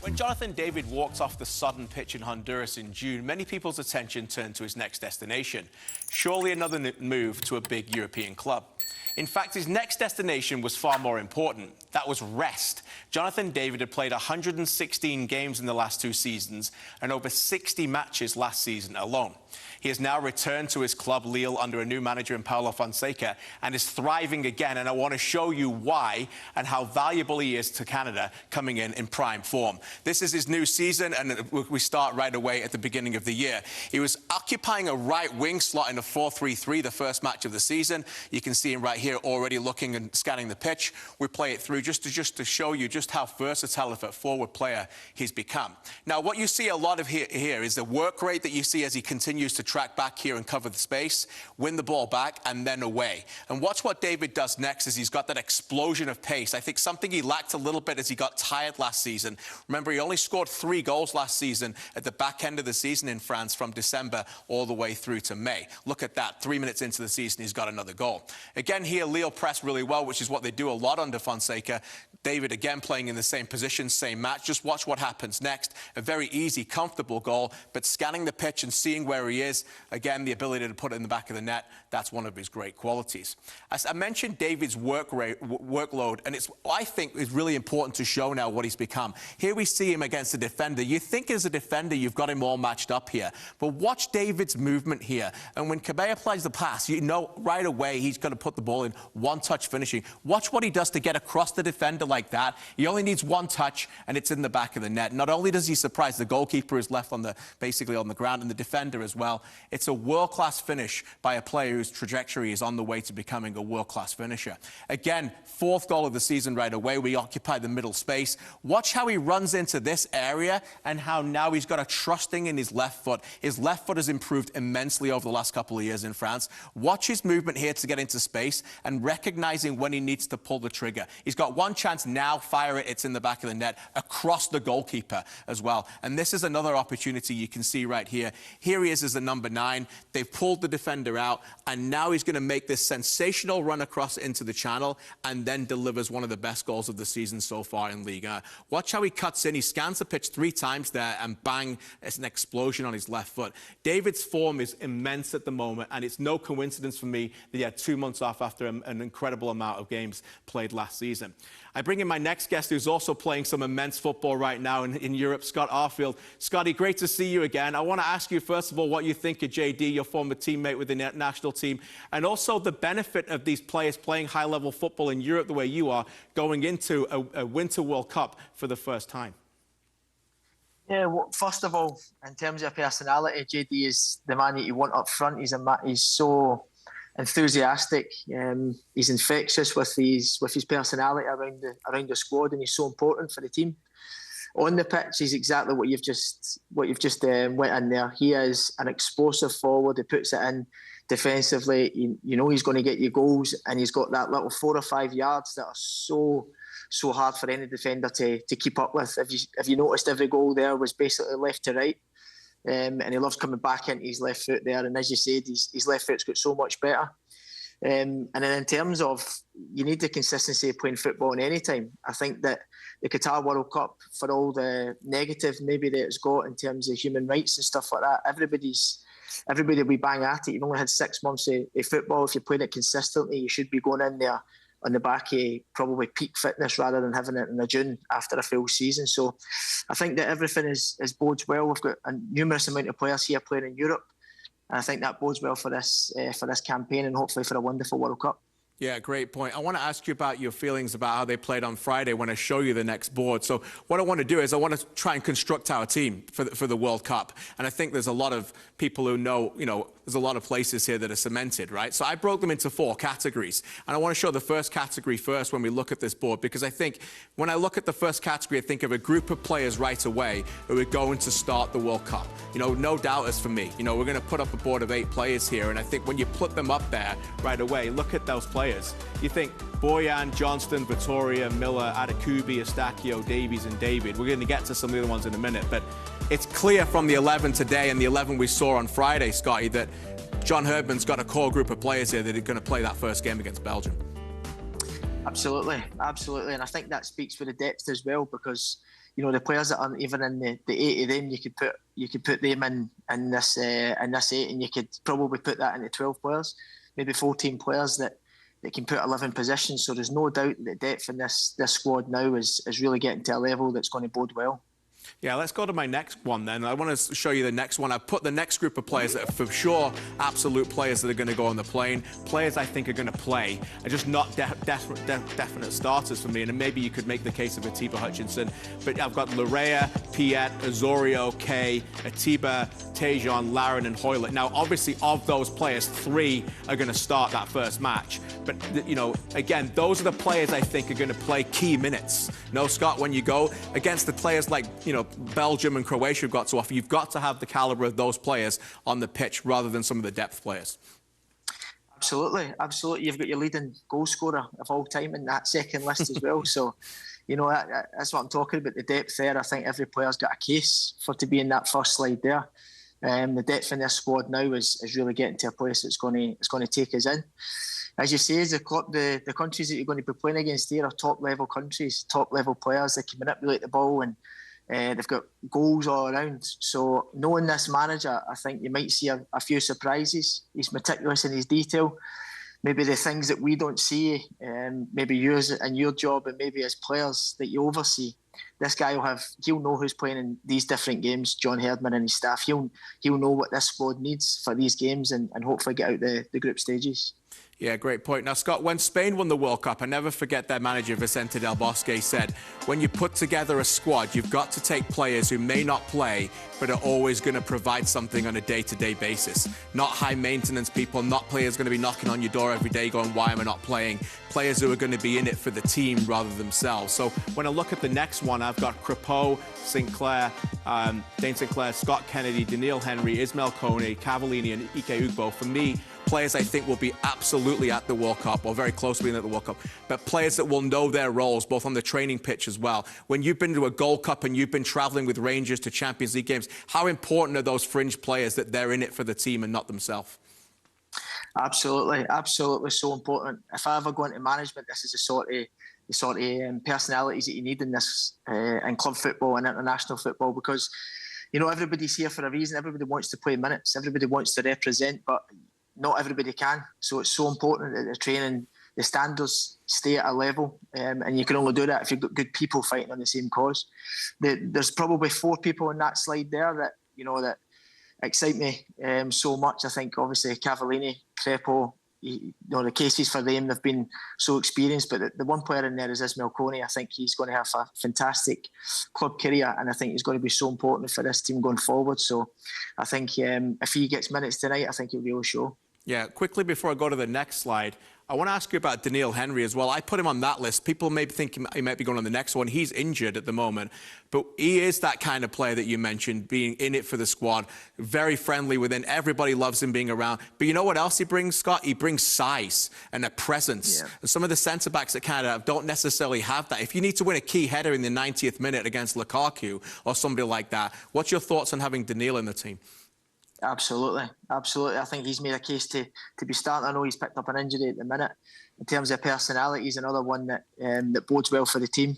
When Jonathan David walked off the sodden pitch in Honduras in June, many people's attention turned to his next destination. Surely another move to a big European club. In fact, his next destination was far more important. That was rest. Jonathan David had played 116 games in the last 2 seasons and over 60 matches last season alone. He has now returned to his club, Lille, under a new manager in Paulo Fonseca, and is thriving again. And I want to show you why and how valuable he is to Canada coming in prime form. This is his new season, and we start right away at the beginning of the year. He was occupying a right wing slot in a 4-3-3, the first match of the season. You can see him right here already looking and scanning the pitch. We play it through just to show you just how versatile of a forward player he's become. Now, what you see a lot of here is the work rate that you see as he continues to track back here and cover the space, win the ball back, and then away. And watch what David does next is he's got that explosion of pace. I think something he lacked a little bit as he got tired last season. Remember, he only scored 3 goals last season at the back end of the season in France from December all the way through to May. Look at that. 3 minutes into the season, he's got another goal. Again, here, Lille press really well, which is what they do a lot under Fonseca. David, again, playing in the same position, same match. Just watch what happens next. A very easy, comfortable goal, but scanning the pitch and seeing where he is, again, the ability to put it in the back of the net, that's one of his great qualities. As I mentioned, David's workload, and it's, I think, is really important to show now what he's become. Here we see him against a defender. You think as a defender, you've got him all matched up here, but watch David's movement here. And when Cabella plays the pass, you know right away he's going to put the ball in, one-touch finishing. Watch what he does to get across the defender like that. He only needs one touch, and it's in the back of the net. Not only does he surprise the goalkeeper, who's left on basically on the ground, and the defender as well. It's a world-class finish by a player whose trajectory is on the way to becoming a world-class finisher. Again, 4th goal of the season right away. We occupy the middle space. Watch how he runs into this area and how now he's got a trusting in his left foot. His left foot has improved immensely over the last couple of years in France. Watch his movement here to get into space and recognizing when he needs to pull the trigger. He's got one chance now, fire it, it's in the back of the net, across the goalkeeper as well. And this is another opportunity you can see right here. Here he is as the number 9. They've pulled the defender out, and now he's going to make this sensational run across into the channel and then delivers one of the best goals of the season so far in Ligue 1. Watch how he cuts in. He scans the pitch 3 times there, and bang, it's an explosion on his left foot. David's form is immense at the moment, and it's no coincidence for me that he had 2 months off after an incredible amount of games played last season. I bring in my next guest, who's also playing some immense football right now in Europe, Scott Arfield. Scotty, great to see you again. I want to ask you, first of all, what you think of JD, your former teammate with the national team, and also the benefit of these players playing high-level football in Europe the way you are, going into a Winter World Cup for the first time. Yeah, well, first of all, in terms of personality, JD is the man that you want up front. He's so enthusiastic. He's infectious with his personality around the squad, and he's so important for the team. On the pitch, he's exactly what you've just went in there. He is an explosive forward. He puts it in defensively. You know he's going to get you goals, and he's got that little 4 or 5 yards that are so hard for any defender to keep up with. If you noticed, every goal there was basically left to right. And he loves coming back into his left foot there. And as you said, his left foot's got so much better. And then in terms of, you need the consistency of playing football in any time. I think that the Qatar World Cup, for all the negative maybe that it's got in terms of human rights and stuff like that, everybody will be bang at it. You've only had 6 months of football. If you're playing it consistently, you should be going in there on the back of probably peak fitness rather than having it in June after a full season. So I think that everything is bodes well. We've got a numerous amount of players here playing in Europe, and I think that bodes well for this campaign and hopefully for a wonderful World Cup. Yeah, great point. I want to ask you about your feelings about how they played on Friday when I show you the next board. So what I want to do is I want to try and construct our team for the World Cup. And I think there's a lot of people who know, there's a lot of places here that are cemented, right? So I broke them into 4 categories. And I want to show the first category first when we look at this board, because I think when I look at the first category, I think of a group of players right away who are going to start the World Cup. No doubters for me. We're going to put up a board of 8 players here. And I think when you put them up there right away, look at those players. You think Boyan, Johnston, Vittoria, Miller, Adekubi, Eustachio, Davies and David. We're going to get to some of the other ones in a minute, but it's clear from the 11 today and the 11 we saw on Friday, Scotty, that John Herdman's got a core group of players here that are going to play that first game against Belgium. Absolutely, absolutely. And I think that speaks for the depth as well, because the players that aren't even in the 8 of them, you could put them in this 8, and you could probably put that into 12 players, maybe 14 players that can put 11 positions. So there's no doubt that depth in this squad now is really getting to a level that's going to bode well. Yeah, let's go to my next one then. I want to show you the next one. I've put the next group of players that are for sure absolute players that are going to go on the plane. Players I think are going to play. Are just not definite starters for me. And maybe you could make the case of Atiba Hutchinson. But I've got Larea, Piet, Osorio, Kay, Atiba, Tejon, Larin and Hoylett. Now, obviously, of those players, 3 are going to start that first match. But, again, those are the players I think are going to play key minutes. No, Scott, when you go against the players like, Belgium and Croatia have got to offer, you've got to have the calibre of those players on the pitch rather than some of the depth players. Absolutely. You've got your leading goal scorer of all time in that second list as well. So, that's what I'm talking about, the depth there. I think every player's got a case for to be in that first slide there. The depth in this squad now is really getting to a place that's going to take us in. As you say, the countries that you're going to be playing against here are top-level countries, top-level players that can manipulate the ball, and they've got goals all around. So knowing this manager, I think you might see a few surprises. He's meticulous in his detail. Maybe the things that we don't see, maybe yours and your job, and maybe as players that you oversee. This guy he'll know who's playing in these different games, John Herdman and his staff. He'll know what this squad needs for these games and hopefully get out the group stages. Yeah, great point. Now, Scott, when Spain won the World Cup, I never forget their manager, Vicente Del Bosque, said, when you put together a squad, you've got to take players who may not play, but are always going to provide something on a day-to-day basis. Not high-maintenance people, not players going to be knocking on your door every day going, why am I not playing? Players who are going to be in it for the team rather than themselves. So when I look at the next one, I've got Crepeau, Sinclair, Dane Sinclair, Scott Kennedy, Daniil Henry, Ismail Kone, Cavallini and Ike Ugbo. For me, players I think will be absolutely at the World Cup, or very close to being at the World Cup, but players that will know their roles, both on the training pitch as well. When you've been to a Gold Cup and you've been travelling with Rangers to Champions League games, how important are those fringe players that they're in it for the team and not themselves? Absolutely so important. If I ever go into management, this is the sort of personalities that you need in this in club football and international football, because everybody's here for a reason. Everybody wants to play minutes. Everybody wants to represent, but not everybody can. So it's so important that the training, the standards stay at a level, and you can only do that if you've got good people fighting on the same cause. There's probably 4 people in that slide there that that excite me so much. I think obviously Cavallini, Crepeau, the cases for them, they've been so experienced, but the one player in there is Ismail Kone. I think he's going to have a fantastic club career, and I think he's going to be so important for this team going forward. So I think if he gets minutes tonight, I think he'll really show. Yeah, quickly before I go to the next slide, I want to ask you about Daniil Henry as well. I put him on that list. People may think he might be going on the next one. He's injured at the moment, but he is that kind of player that you mentioned, being in it for the squad, very friendly within. Everybody loves him being around. But you know what else he brings, Scott? He brings size and a presence. Yeah. And some of the centre-backs at Canada don't necessarily have that. If you need to win a key header in the 90th minute against Lukaku or somebody like that, what's your thoughts on having Daniil in the team? Absolutely. I think he's made a case to be starting. I know he's picked up an injury at the minute. In terms of personality, he's another one that bodes well for the team.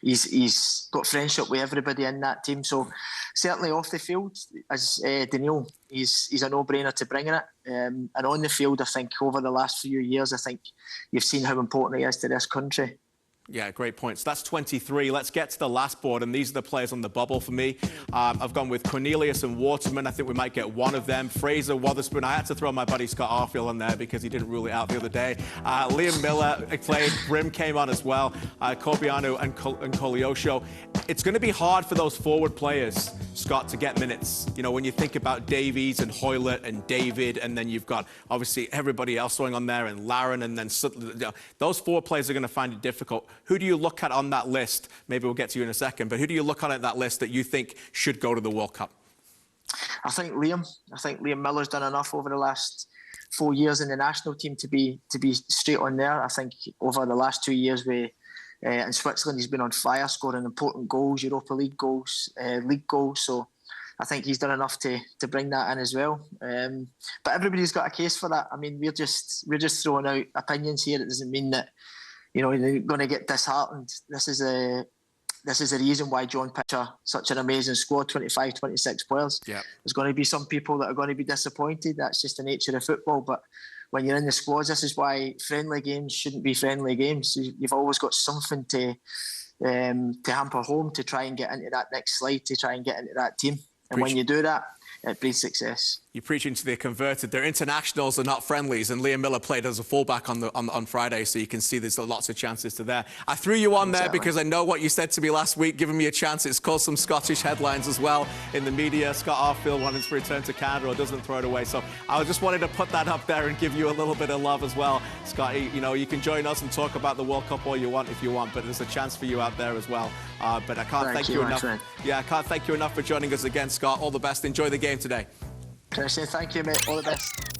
He's got friendship with everybody in that team. So certainly off the field, as Daniil, he's a no-brainer to bring in it. And on the field, I think over the last few years, I think you've seen how important he is to this country. Yeah, great points. That's 23. Let's get to the last board, and these are the players on the bubble for me. I've gone with Cornelius and Waterman. I think we might get one of them. Fraser, Wotherspoon. I had to throw my buddy Scott Arfield on there because he didn't rule it out the other day. Liam Miller played. Brim came on as well. Corbiano and Koleosho. It's going to be hard for those forward players, Scott, to get minutes. When you think about Davies and Hoylett and David, and then you've got, obviously, everybody else going on there, and Larin, and then those 4 players are going to find it difficult. Who do you look at on that list? Maybe we'll get to you in a second, but who do you look at that list that you think should go to the World Cup? I think Liam Miller's done enough over the last 4 years in the national team to be straight on there. I think over the last 2 years in Switzerland, he's been on fire, scoring important goals, Europa League goals, league goals. So I think he's done enough to bring that in as well. But everybody's got a case for that. I mean, we're just throwing out opinions here. It doesn't mean that you're going to get disheartened. This is this is the reason why John picked such an amazing squad, 25, 26 players. Yeah. There's going to be some people that are going to be disappointed. That's just the nature of football. But when you're in the squads, this is why friendly games shouldn't be friendly games. You've always got something to hamper home to try and get into that next slide, to try and get into that team. And when you do that, it breeds success. You're preaching to the converted. They're internationals, they're not friendlies. And Liam Miller played as a fullback on Friday, so you can see there's lots of chances to there. I threw you on there because I know what you said to me last week, giving me a chance. It's caused some Scottish headlines as well in the media. Scott Arfield wanting to return to Canada or doesn't throw it away. So I just wanted to put that up there and give you a little bit of love as well. Scott, you know, you can join us and talk about the World Cup all you want if you want, but there's a chance for you out there as well. But I can't thank you enough. Yeah, I can't thank you enough for joining us again, Scott. All the best. Enjoy the game today. Can I say thank you, mate? All the best.